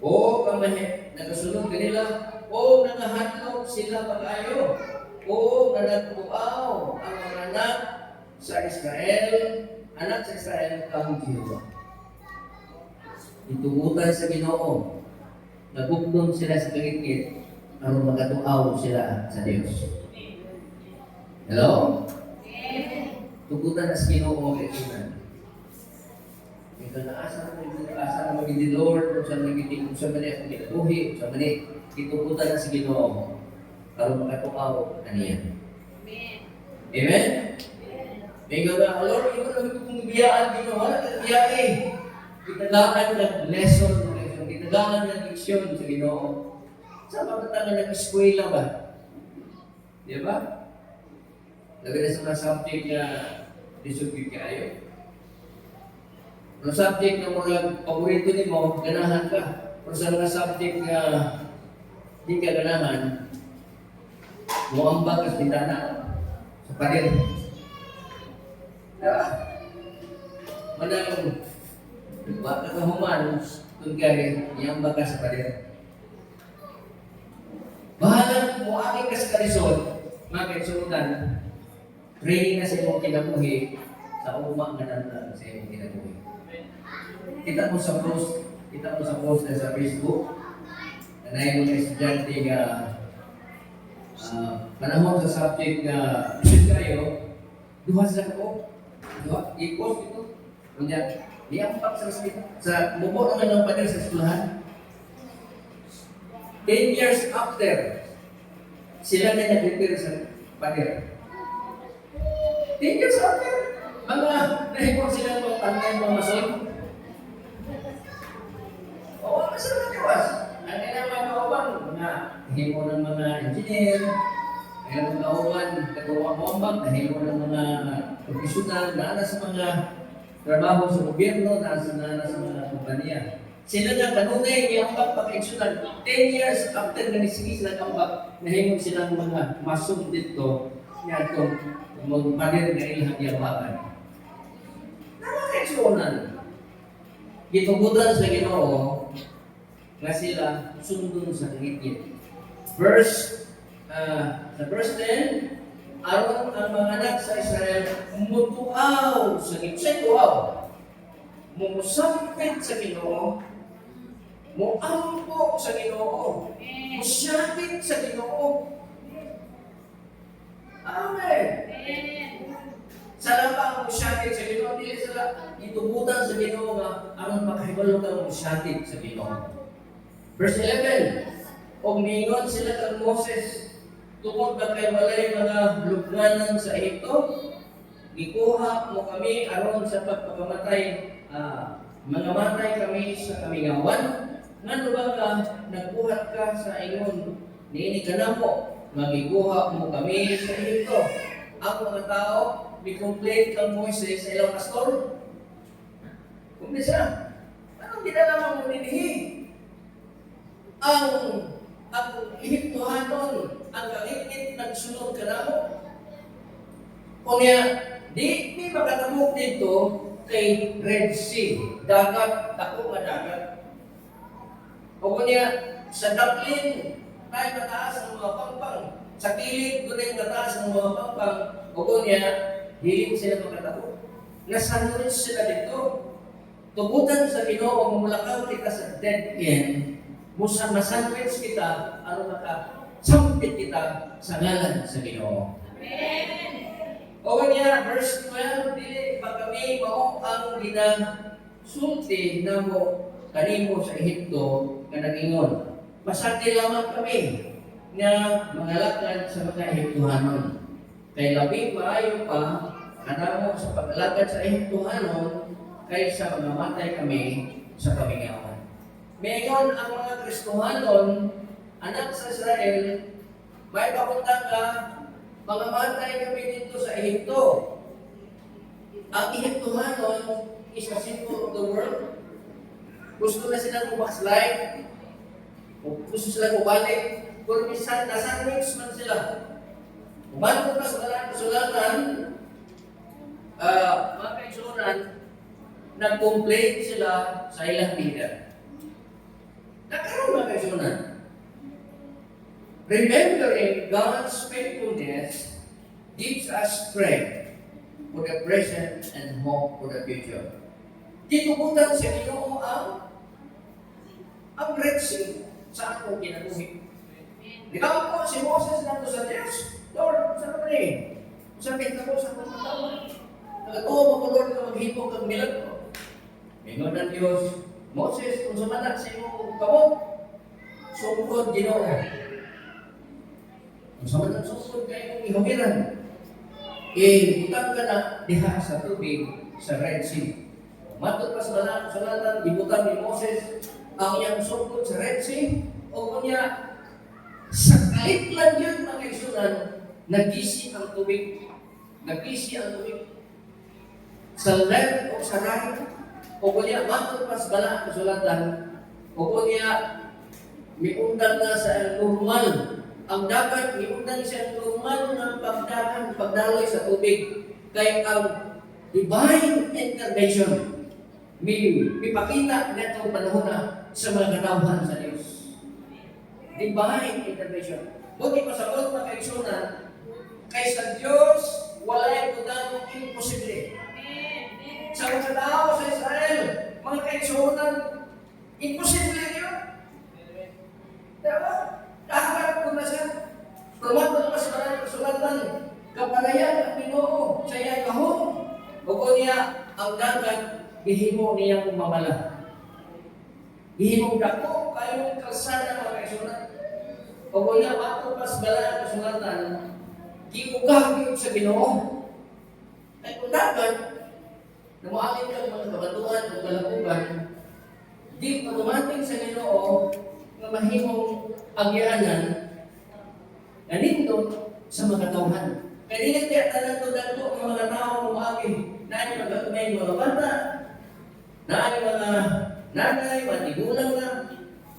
O kamahe, nagasunod kanila, o nangahatlog sila pag-ayo, o nanagpuaw ang mga anak sa Israel kang Diyos. Itugutan sa Ginoo, nagbuklong sila sa kalikit, aron magatuaw sila sa Diyos. Hello? Tugutan na sa Ginoo kaigsunan. Ito na asa na maging Lord, kung saan naging sa mali akong kinabuhi, kung saan mali, itugutan na sa Ginoo aron magatuaw kaniya. Amen? May gawin, Lord, ito na kung biyaan Ginoo, wala kang biyaan. Kitagaan ng lesson, kitagaan ng leksyon sa Ginoo. Sa mga tangan nag-eskwela ba? Di ba? Lagi na sa mga subject na disugid kayo. Ang subject na mga paborito ni mo, ganahan ka. Pero sa mga subject na di ka ganahan, muambag ka sa bintana, sa pader. Diba? Manang, wala ka kahuman, kung kaya, iambag ka sa pader. Bahala mo aking kaskarisod, mga kaigsunan, training na sa imong kinabuhi sa uma nga nandang sa imong kinabuhi. Kita mo sa post na sa Facebook, na mga estudyante nga panahon sa subject nga isip kayo, duha sila ko, i-post ito. Kunya, iampak sa mubo naman ng pader sa eskwelahan. 10 years after, sila na nag-repair sa pader. 10 years after, mga nahipon sila ng pantay mga mason. Oo, masal na kawas. Ang kailang mga kauban, mga himo ng mga engineer, kaya mga kauban, katuwa bombang, nahimo ng mga profesional, na sa mga trabaho sa gobyerno, na sa mga kumpanya. Sila na kanunay yung pagpapaiksyonan. 10 years after na nisigi sila kambak, nahimog silang mga masong dito niya itong magpadir na ilang yabakan. Nakakaiksyonan. Gitugutan sa Ginoo nga sila sundon sa ngitgit. Sa verse 10, aron ang mga anak sa Israel mutuaw sa ngitgit. Mumusampit sa Ginoo, muampo sa Ginoo, musyapit sa Ginoo. Amen. Sa labang musyapit sa Ginoo, dili sila itubutan sa Ginoo nga aron makahibaw makahibalo kang musyatid sa Ginoo. Verse 11, og mingon sila kang Moses, tungod ba kay walay mga lubnganan sa Ehipto, gikuha mo kami aron sa pagpakamatay, mga matay kami sa kamingawan. Ngano ba ka nagbuhat ka sa ingon niini kanamo, magiguha mo kami sa Ehipto? Ang mga tao ni-complain kang Moises sa ilang pastor. Kung di siya, anong ginalaman mo ninihi? Ang Ehiptohanon, ang kangit-ngit nagsunod ka na mo. Kunya, di makatamok dito kay Red Sea, dagat, tako nga dagat. O kunya, sa daplin, tayo mataas ng mga pangpang. Sa kilid, doon mataas ng mga pangpang. O kunya, hindi sila makatamok. Nasanod sila dito. Tugutan sa Ginoo, mamulakaw kita sa dead end. Musa masandwich kita, ano maka, sampit kita sa ngalan sa Ginoo. Amen. O kanya, verse 12, dili pa kami mao ang ginasulti na mo kanimo sa Ehipto nga nagingon. Masakti lamang kami nga mangalakad sa mga Ehiptohanon. Kay labing maayo pa kanamo sa paglalakad sa Ehiptohanon kaysa mamatay kami sa kamingawan. Ngayon, ang mga Kristohanon, anak sa Israel, may papunta ka, mangamatay kami dito sa Ehipto. Ang Ehiptohanon is a symbol of the world. Gusto na silang bumakslide, gusto silang bumalik, kung minsan, nasa-mix man sila. Umano pa sa kasulatan, mga kaisunan, nag-complain sila sa ilang leader. Nagkaroon na kayo na. Remembering God's faithfulness gives us strength for the present and hope for the future. Titugutan sa Ginoo ang Red Sea sa akong ginabuhi. Di ba po si Moses nato sa Diyos? Lord, saan ka rin? Sakit na po sa akong katawan. Nagatuwa mo ko, Lord, na maghipog ang milagro. Mingon ng Diyos, Moses, kung sumanak sa iyong kamot, sungkod Ginoo. Kung sumanak sungkod kayo ihumiran, ibutang ka na diha sa tubig sa Red Sea. Matod pa sa sulatan, ibutang ni Moses ang iyang sungkod sa Red Sea, o kunya, sa kalit lang yun mga isunan, nagisi ang tubig. Nagisi ang tubig. Sa land o sa rahit, o kunya, matod pa sa bala kasulatan, o kunya, miundang na sa normal. Ang dapat, miundang sa normal ng pagdaloy sa tubig. Kaya ang divine intervention, mipakita na itong panahon na sa mga katawhan sa Diyos. Divine intervention. Buti pa sa mga kaisunan, kay sa Diyos, wala'y kudang imposible. Sa mga tao sa Israel, mga kaisunan, imposible yun. Diba? Kaharap ko na siya. Tumatod pa sa mga kasulatan, kapalayan ang Ginoo sa iyang kahon. O niya, ang dagat, ihimo niyang mamala. Ihimong dako, kayong kalsada mga kaisunan. O niya, matod pa sa mga kasulatan, giugah sa Ginoo. Ay kung dagat, na maalit kang mga kabatuan o kalabugan, di pag-umating sa Ginoo na mahimong agyanan na nindot sa mga tauhan. Kaya hindi kaya talang to ng mga tao umagi na ay magagumay mga bata, na ay mga nanay, mga tigulang na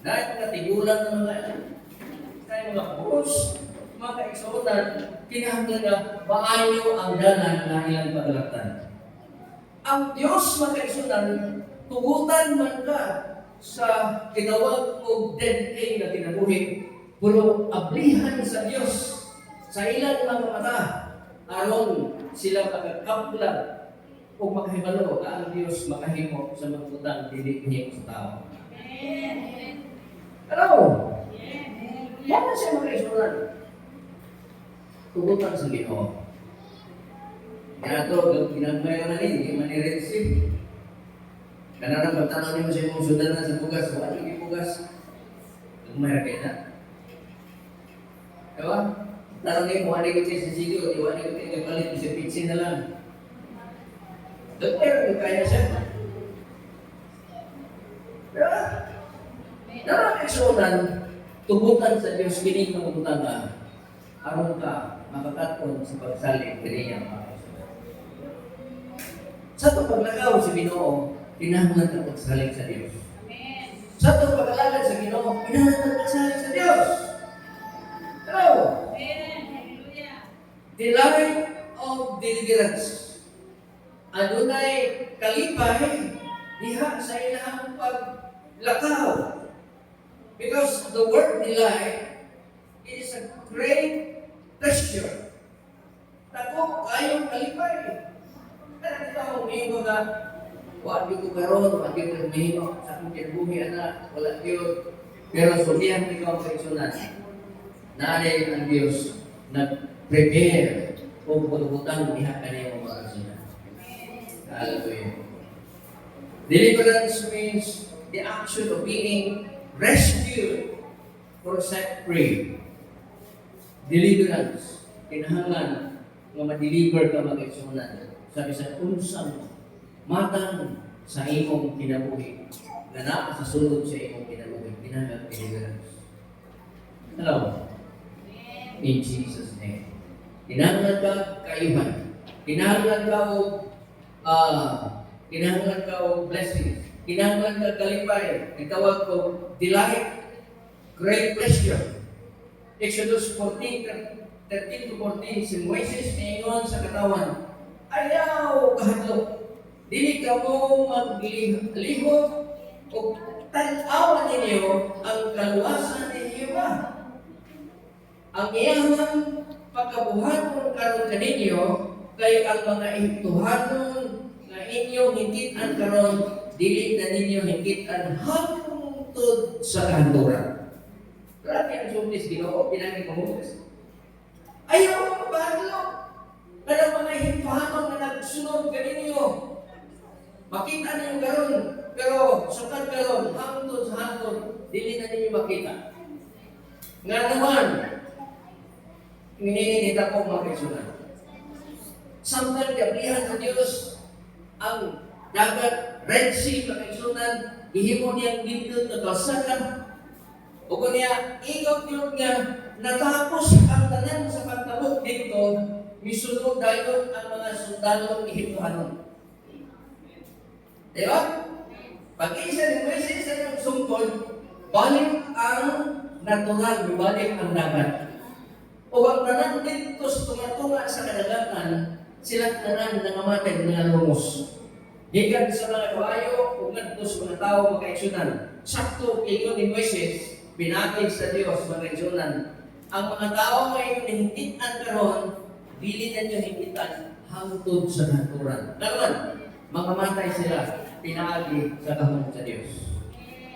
ay mga tigulang na mga puros, mga kaigsunan, kinahanglan na maayo ang dalan na ilang paglaktan. Ang Diyos makaisunan, tugutan man ka sa tinawag o dead end na kinabuhi, pero ablihan sa Diyos sa ilang mga mata, aron sila makakaplag o makahibalo na ang Diyos makahimo sa mga utang dili sa tao. Hello? Yan na siya makaisunan. Tugutan sa Ginoo. Kaya ito, ginagmayo na rin, hindi man i-receive. Kanang pagtanong niyo sa imong sudanan sa bugas, wala yung bugas. Lumayra kayo na. Diba? Tanong niyo, wala yung sisigo, wala yung nagpalit sa pitsin na lang. Lumayra kayo kaya siya. Diba? Dapat kaisunan, tubutan sa Diyos, kining tubutan ka. Aron ka, makakaton sa pagsalit, kaniya mga kaisunan. Sa itong paglagaw sa Ginoo, pinahanglan ka pagsalit sa Diyos. Sa itong pag-alagad sa Ginoo, pinahanglan ka pagsalit sa Diyos. Hello? The life of deliverance. Adunay kalipay, diha sa ilahang paglakaw. Because the word delight is a great pleasure. Tako, kayong kalipay. Kaya kita mo, may mga wadi ko karon, wadi ko mahimo sa akong kinabuhi, anak, wala yun. Pero sulihan ikaw ang kaisunan. Naalay ang Diyos nag-prepare o pagbutan niya kaniyang mga kaisunan. Hallelujah. Deliverance means the action of being rescued or set free. Deliverance, kinahanglan nga ma-deliver ka mag-isunan sa bisang unsang matang sa imong kinabuhi na naa sa sulod sa imong kinabuhi. Kinahanglan deliverance. Hello? In Jesus' name. Kinahanglan ka kayuhan. Kinahanglan ka kinahanglan ka blessings. Kinahanglan ka kalipay. Itawag ko delight, great pleasure. Exodus 14, 13 to 14, si Moises niingon sa katawan, ayaw kahadlok, dili ka mo maglihok o tan-awan ninyo ang kaluwasan ni Jehovah. Ang iyang pagkabuhaton karon kaninyo kay ang mga Ehiptohanon na inyong hikitan karon dili na ninyo hikitan hangtod sa kahanturan. Grabe ang sumlis, Ginoo, pinagin ko Moses. Ayaw mo mabahalo. Kada mga Ehiptohanon na nagsunod kaninyo. Makita ninyo karon, pero sukad karon, hangtod sa hangtod, dili na ninyo makita. Nga naman, Inininita ko mga kaisunan. Samtang gabrihan ng Diyos ang dagat Red Sea mga kaisunan, ihimo niyang gindot na kalsada. O kanya, ikaw yun nga, natapos ang tanan sa pagtabok dito, misunod dayon ang mga sundalong Ehiptohanon. Diba? Pag-isa ni Moises sa iyong sungkol, balik ang natural, balik ang dagat. O ang tanan dito sa tunga-tunga sa kadagatan, silang tanan nangamatay ng lumos. Higad sa mga kawayo, ugad to sa mga tao makaiksunan. Sakto kayo ni Moises, pinagig sa Diyos makaiksunan. Ang mga tao ngayon hintitan karon, dili na nyo hintitan hangtod sa naturan. Naman, makamatay sila, pinagig sa kahon sa Diyos.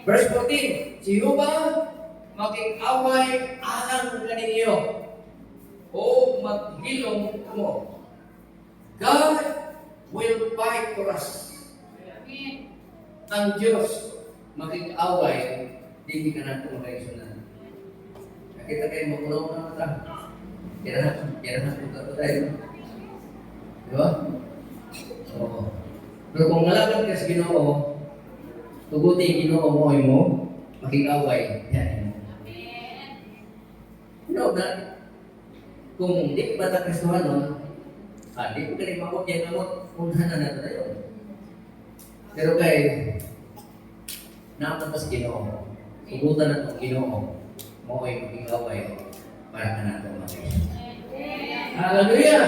Verse 14, si Jehovah makikaway alang kaninyo o maghilom mo. God will fight for us. Ang Diyos makikaway, hindi ka natin makaisunan. Nakita kayo makulong na mata. Kirahan ko ka tayo. Diba? Oo. Pero kung nalaman ka sa Ginoo, tugutin Ginoo mo, makikaway. Yan. No, na kung hindi ba ta Kristohanon, di ko ganit makot yan namot, unahan na natin tayo. Pero kay, naman pa sa Ginoo, tugutan na itong Ginoo, mo ay makikaway para ka natin makikaway. Hallelujah!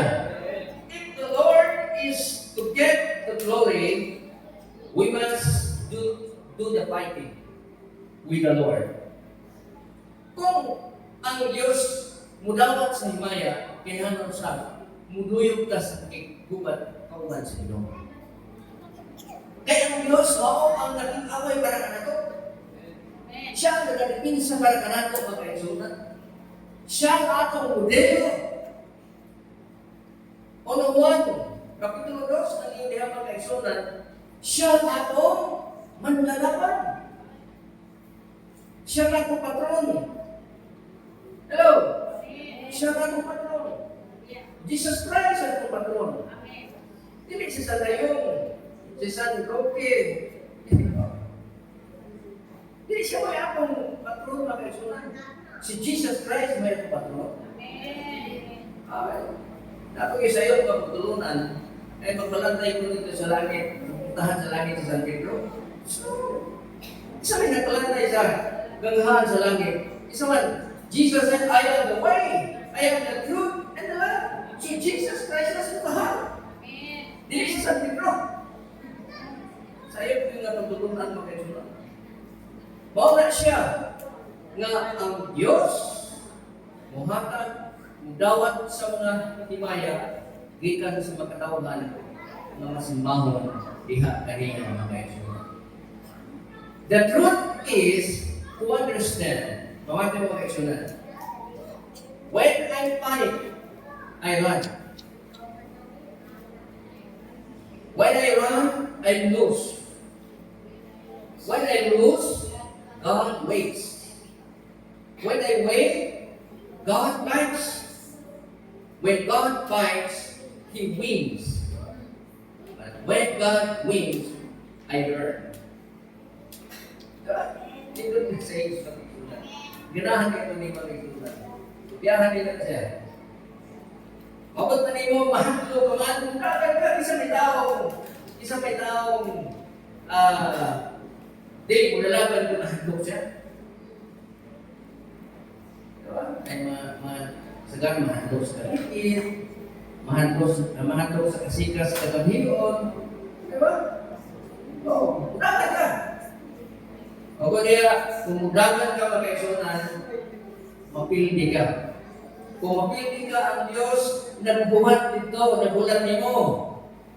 If the Lord is to get the glory, we must do the fighting with the Lord. Kung ang Diyos mudawat sa himaya, kinahanon sa muduyog ka sa gubat, kauban sa Ginoo. Kaya ang Diyos, ang naging away para ka nato. Siya ang nagpinsa para ka nato, mga kaisunan. Siya ang atong modelo. Ono 1, Kapitulo 2, ang iyong mga kaisunan, siya ang atong manlalaban. Siya na po patron. Hello? Siya na po patron. Jesus Christ ang po patron. Hindi si San Layong, si San Roque. Hindi siya may akong patron na kaisunan. Si Jesus Christ may akong patron. Okay. Dato yung sa'yo pagtulunan, ay magpalantay ko dito sa langit, puntahan sa langit sa San Pedro. So, isa may nagpalantay sa ganghahan sa langit. Isa man, Jesus said, I am the way, I am the truth, and the life. So Jesus Christ na suntahan. Dili si San Pedro. Sa'yo ko yung napagtulunan mo kayo sunod. Mawala siya nga ang Diyos muhatag, mudawat sa mga himaya gikan sa makatawhan ng masimbahon diha kanina mga kaisunan. The truth is to understand, mga kaisunan, when I panic, I run. When I run, I lose. When I lose, God waits. When I wait, God fights. When God fights, He wins. But when God wins, I learn. Ito yung saying sa pagkulan. Ginahan kayo ni pagkulan. Biyahan nila siya. Mabot na niyo, mahalo ka man. Isa may taong, di, kung lalaban ko nahadlok siya. Diba? Ay sagang mahadlok sa kalikit, mahadlok sa kasikas sa kagabion. Diba? Oo, dapat ka. O kung mudagan ka makaisunan, mapildi ka. Kung mapildi ka ang Diyos, nagbuhat dito, nagulat nimo.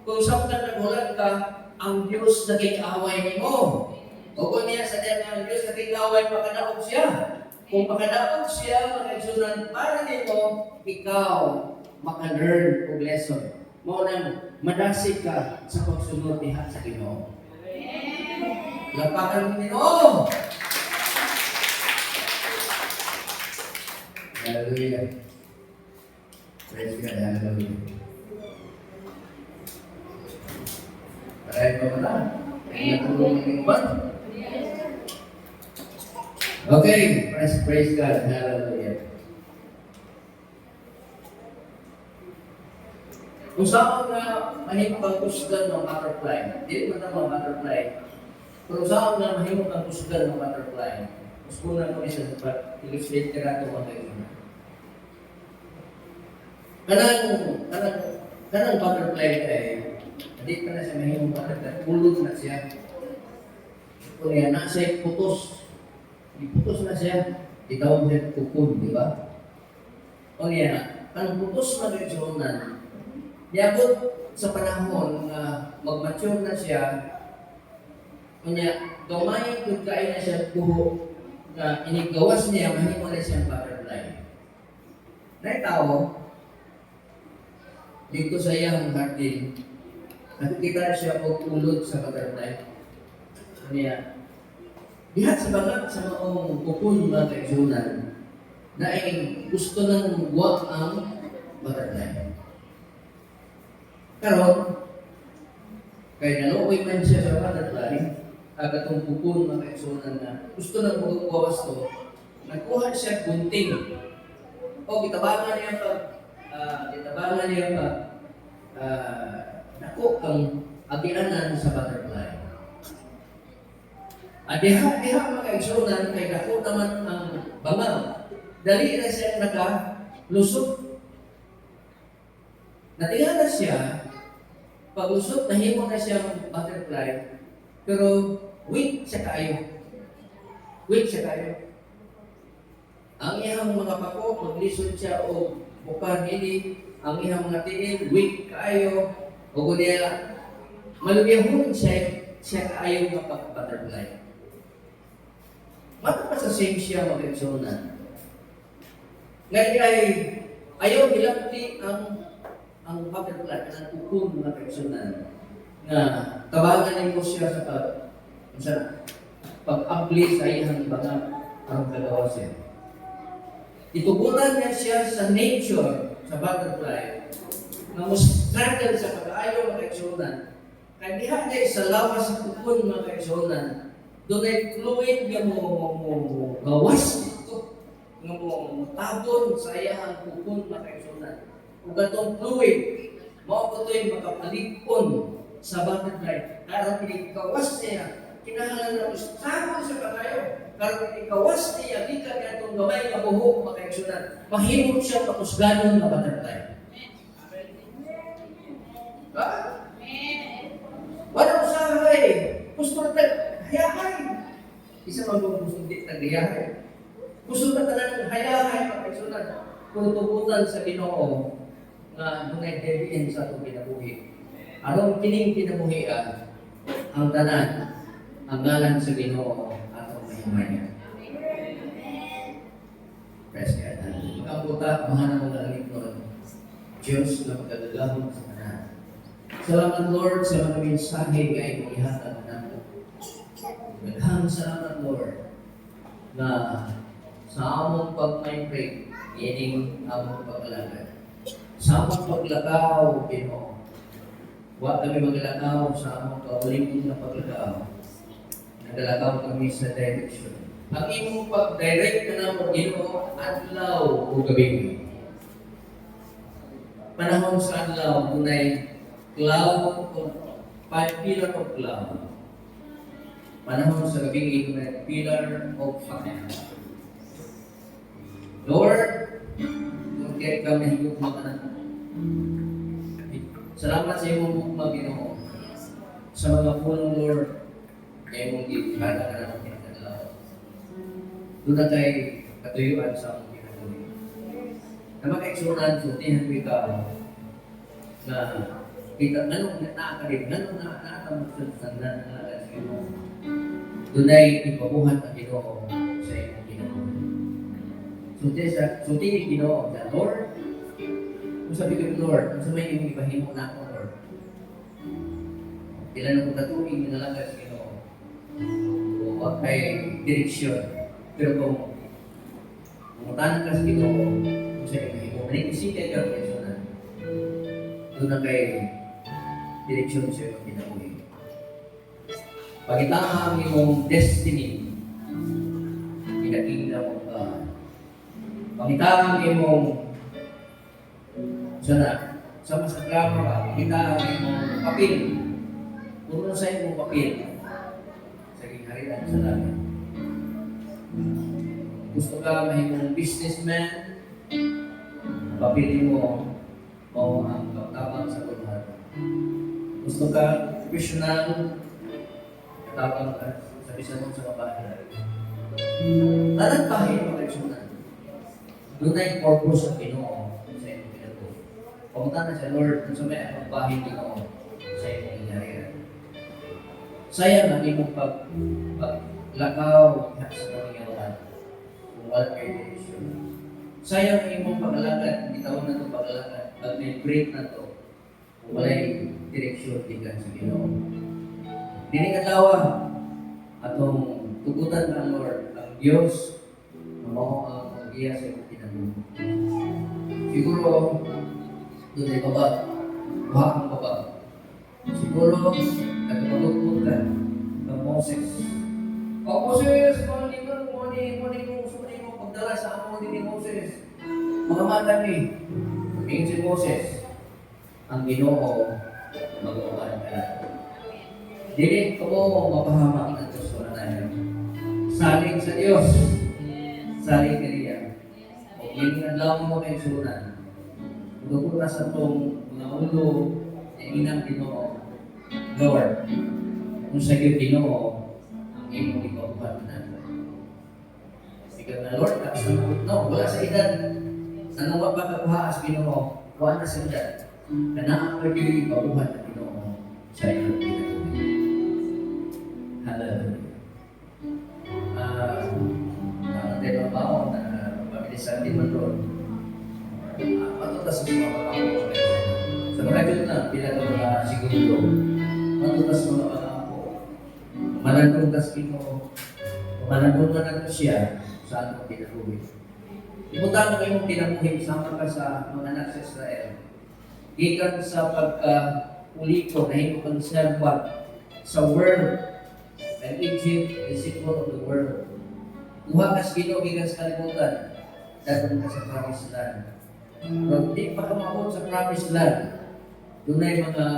Kung samtang nagulat ka, ang Diyos naging away nimo. O kung niya sa diyan ang Diyos naging away, makadaog siya. Kung makadaog siya, makaisunan, para nito, ikaw maka-learn o lesson. Mo nang madasig ka sa pagsunod diha sa Ginoo. Lapakan mo Ginoo. Hallelujah. Praise God. Hallelujah. Paray pa wala. Ay natulong ng iban. Okay. Praise God. Hallelujah. Kung saan nga mahimong kang kusgan ng butterfly, hindi mo na mga butterfly, kung saan nga mahimong kang kusgan ng butterfly, kuskunan ko isa sa illustrate ka na ito mga kaibigan. Kanang butterfly ay, hindi ka na siya mahimong butterfly, ulog na siya. Kung yan, nasa putos. Iputos na siya, itawag siya kukun, di ba? Kung yan, ang putos na reaksyonan, niabot sa panahon na mag-mature na siya, kunya, gamay kung kain na siya buho na inigawas niya, mahimo na siyang butterfly. Naitaw, dito sa iyang hardin, nakikita siya o ulod sa butterfly. Kunya, dihat sa bagat sa maong kukun mga kaisunan, na ay gusto ng buwak ang butterfly. Karon, kaya naluoy man siya sa butterfly, agatong pupun mga kaisunan na gusto na magbawas to, nagkuha siya gunting. O gitabangan niya pa, nako ang agianan sa butterfly. Diha mga kaisunan, kay nako naman ang bangang. Dali na siya nakalusot. Natingala siya, pag-usot, nahimo na siyang butterfly, pero weak siya kayo. Weak siya kayo. Ang iyang mga pako, maglisod siya o bukan hindi. Ang iyang mga tiil, weak kayo. O kunya, malubiyahon siya kayo mga butterfly. Mata pa sa same siya mag-eksonan. Ngayon ay ayaw hilapti ang butterfly, ang kukun mga kaisunan, na tawagan niyo siya sa Sa pag-apply sa iyang mga ang kagawasin. Itugunan niya siya sa nature, sa butterfly, na mas struggle sa pag-ayaw mga kaigsunan. Kaya diha ay sa lawas sa kupon mga kaigsunan, doon ay fluid nga mo gawas dito, nga mo tabon sa iyang kupon mga kaigsunan. Kung gatong fluid, mao ko ito'y makapaligpon sa butterfly. Karon pinagawas niya, kinahanglan na tabon sa pag-ayaw. Karon ikawas niya, di ka niya itong gamay na buhok mga kaigsunan. Mahimot siya pakusganon na butterfly. Ha? Walang usahay. Gusto na hayahay. Isa man kung gusto di naghayahay. Gusto na tanan hayahay mga kaigsunan. Kung tugutan sa Ginoo na dunay debiin sa itong kinabuhi. Anong kining kinabuhian ang tanan, ang ngalan sa Ginoo atong mahimaya. Praise God. Ang buta, mahal mo na langit nun. Diyos na magkagagahon sa kanan. Salamat Lord sa mga mensahe nga iyong ihatag natin. Naghang salamat Lord na sa among pag-migrate, ining among pag-alagad. Sa among paglakaw, Ginoo. Huwag kami maglakaw sa among kaulimong na paglakaw. Nagalakaw kami sa direction. Ang imong pag-direct ka na mo, Ginoo, adlaw o gabi. Panahon sa adlaw, dunay cloud o pillar of cloud. Panahon sa gabi, dunay pillar of fire. Lord, kaya kami higugma ka na. Salamat sa iyong hugma, Ginoo. Sa mga punong Lord, kaya mong gipala ka na ng pinagdalaw. Doon na tayo katuyuan sa among pinagdalaw. Na makaiksunan, sutihan ko ikaw na kita, anong nakakarin, anong nakakamusun sa nanalagan sa Ginoo. Doon ay ipabuhat ang Ginoo sa iyong Ginoo. Sutihin Ginoo, the Lord. Kung sabi ko, Lord, kung sa may iyong ipahimo na ako, Lord. Ilan na kong katuwing nanalagan sa Ginoo. Huwag kay direksyon. Pero kung mutanan ka sa Ginoo, kung sa iyong manikisikin ka, doon na kay direksyon sa iyong kinabuhi. Pagitama ang iyong destiny, pinakingla mo ka. Pagitama ang iyong sana, sa masaklama ka, pagitama ang iyong papel. Puro sa iyong papel. Sa gingharian sa langit. Gusto ka mahimong businessman, papilin mo o ang katabang sa kulungan. Gusto ka professional, katabang ka sa bisan mo sa babae. Lahat bahay ng mga kaisunan. Doon na yung purpose ng Ginoo sa iyong pinagawa. Pumunta na siya, Lord, kung sa may ang bahay ng Ginoo sa iyong pinagarihan. Sayang ang iyong paglakaw sa pangyayawaan kung wala kayo direksyon. Sayang ang iyong pag-alagad, bitawan na itong pag-alagad, pag may break na ito, kung wala yung direksyon tingnan sa Ginoo. Dinikatawa atong tugutan ng Lord, ang Diyos na mo ang mag-iya sa iyong pinagawa. Siguro, doon ay baba, buha ang baba. Siguro, nagpapalutod ka ng Moses. O Moses, mali mo pagdala sa amo ni Moses. Mga mata ni, tingin si Moses, ang Ginoo mag-uwan ka na. Dili ko mo mapahamak ng Diyos wala tayo. Saling sa Diyos, saling kaniya. O yung adlaw mo kay sunan. Kung na sa itong mga ulo, yung inang Ginoo, Lord, kung sa iyo Ginoo, ang iyong ipagbuhat na. Ikaw na Lord, wala sa edad. Anong mapakabuha sa Ginoo, wala sa edad. Kanaan mo yung ipagbuhat na Ginoo sa iyong pinagawa. Hallelujah. Tayo ba ako na pabilisan din mo doon? Matutas sa mga pangako. Sa mga yun na, pinagawa na siguro. Matutas sa mga pangako. manandong kas Ginoo, manandong na siya sa atong kinabuhi. Ibutan mo kayong kinabuhi sama ka sa mga anak sa Israel. Gikan sa pagka-uliko na himo kang servat sa world. And Egypt is equal of the world. Kuha kas Ginoo gikan sa kalibutan, dadon ka sa promised land. Pero di pa ka maabot sa promised land, dunay mga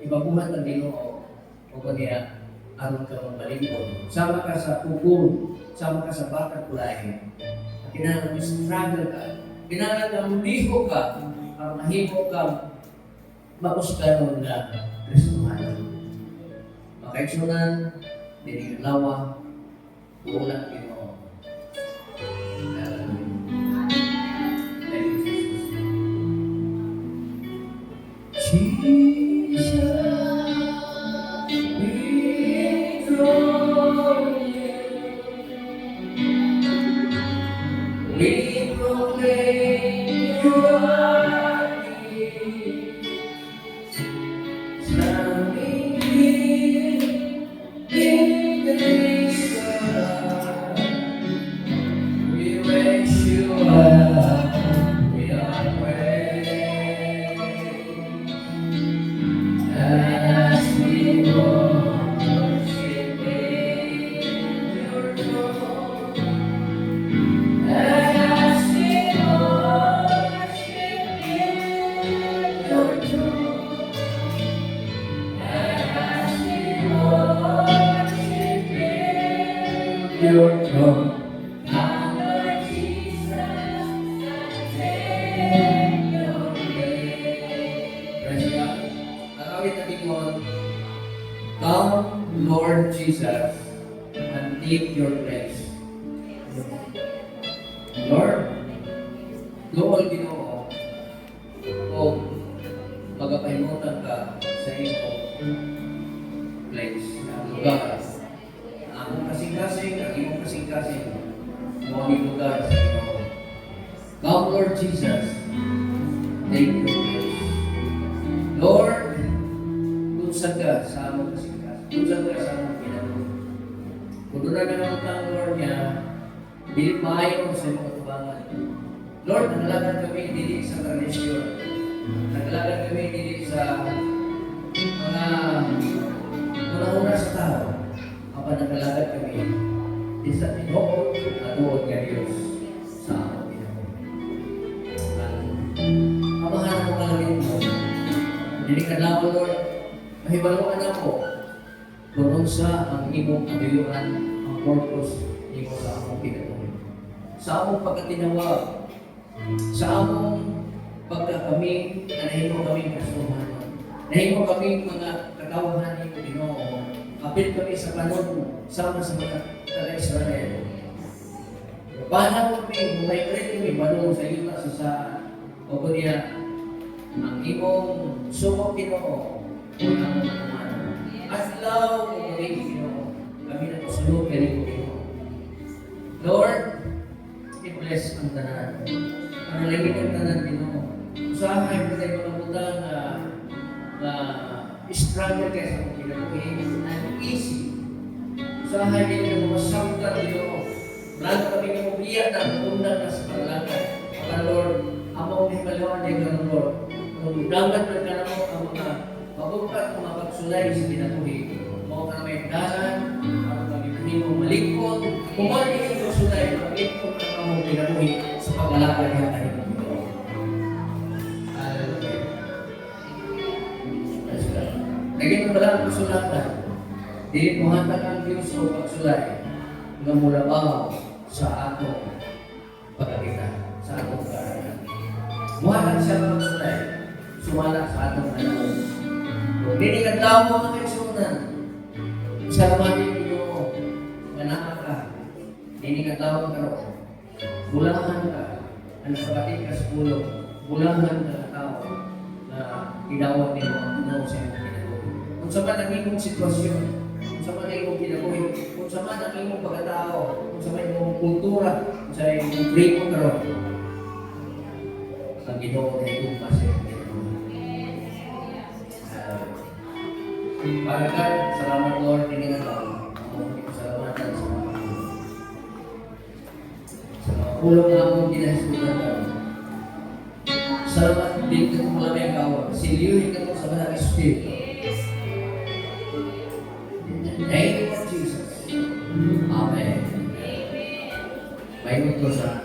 ibabuhat ng Ginoo o kaniya aron ka mabalingkod. Sama ka sa pukul, sama ka sa bakal kulay. Kinahanglan mo struggle ka. Kinahanglan ka muliho ka para mahimo ka mapuskaron na Kristohanon. Makaigsunan, diniglawa, ulang Ginoo. Thank you, Jesus. We proclaim your name, standing here in the nation. We raise you up, we are praised as we worship in your throne. As we worship in your throne. As we worship in your throne. Our Lord Jesus, take your place. Praise God. Nakawit natin yun. Come, Lord Jesus, and take your place. Lord, Lord, Ginoo, o magapahimutan ka sa iyong place, lugar. Ang kasing-kasing, ang iyong kasing-kasing, mga lugar sa Ginoo. Come, Lord Jesus, take your place. Lord, tunsan ka sa among kasing-kasing, tunsan ka sa among ginagawa. Kung doon na ganang Lord niya, dili maayon sa mga tubangan. Lord, naglagan kami dili sa tradisyon. Naglagan kami dili sa mga una sa tao. Kapag naglagan kami, di sa tinuod at tuod ka Diyos sa among ginagawa. Amahan mo kalagin mo. Dili ka lang, Lord, mahibaluan ako kung unsa ang imong kaduyuan, ang purpose imo sa among ginagawa. Sa among pagkatinawag, sa among pagkakami, na nahimo kami kasuhanon. Nahimo kami mga katawahan ni Ginoo. Kapit kami sa panon sama sa mga taga-Israel. Paano kami, bumigrate kami, balong sa yuta sa o kunya, ang imong sumok Ginoo, unang mga adlaw o kami Ginoo, kami na kusulog kami Ginoo. Lord, i-bless ang tanan. Ang lamig ang tanan Ginoo. Usahay mo tayo mga butang na struggle kayo sa mga kinabuhi. Ang easy. Usahay din yung mga samtan Ginoo. Lalo kami ng ubiya na unang nasa paglakan. Mga Lord, amaw ni Palawan din ng Lord. Kung dapat magkana mo ang mga pagbukat, mga pagsulay sa kinabuhi. Mga kami dalan, para kami mahimong malingkod. Kung ano yung pagsulay, malingkod ang among kinabuhi sa paglalakad niya tayo. Naging wala ang kasulatan. Dili mo hatag ang Diyos o pagsulay nga mula ba sa atong pagkakita, sa atong karangan. Muhatag siya ang pagsulay, sumala sa atong anak. Kung dinikadlaw mo ang kaisunan, salamati Ginoo, ganaan ka, dinikadlaw ka ro, bulahan ka, ang sabatin ka sa pulong, bulahan ka na tao na idawat nimo ang Ginoo sa iyong ginagawa. Kung sa man ang imong sitwasyon, kung sa man ang imong kinabuhi, kung sa man ang imong pagkatao, kung sa man ang imong kultura, kung sa imong grade mo karon, ang Ginoo na itong pasyon. Father God, salamat Lord, hindi nga lang. Salamatan sa mga tulong. Sa mga pulong na akong ginahisutan ka. Salamat din ka kung malamay ka. Siliyuhin ka mo sa mga Espiritu. In the name of Jesus. Amen. May utos sa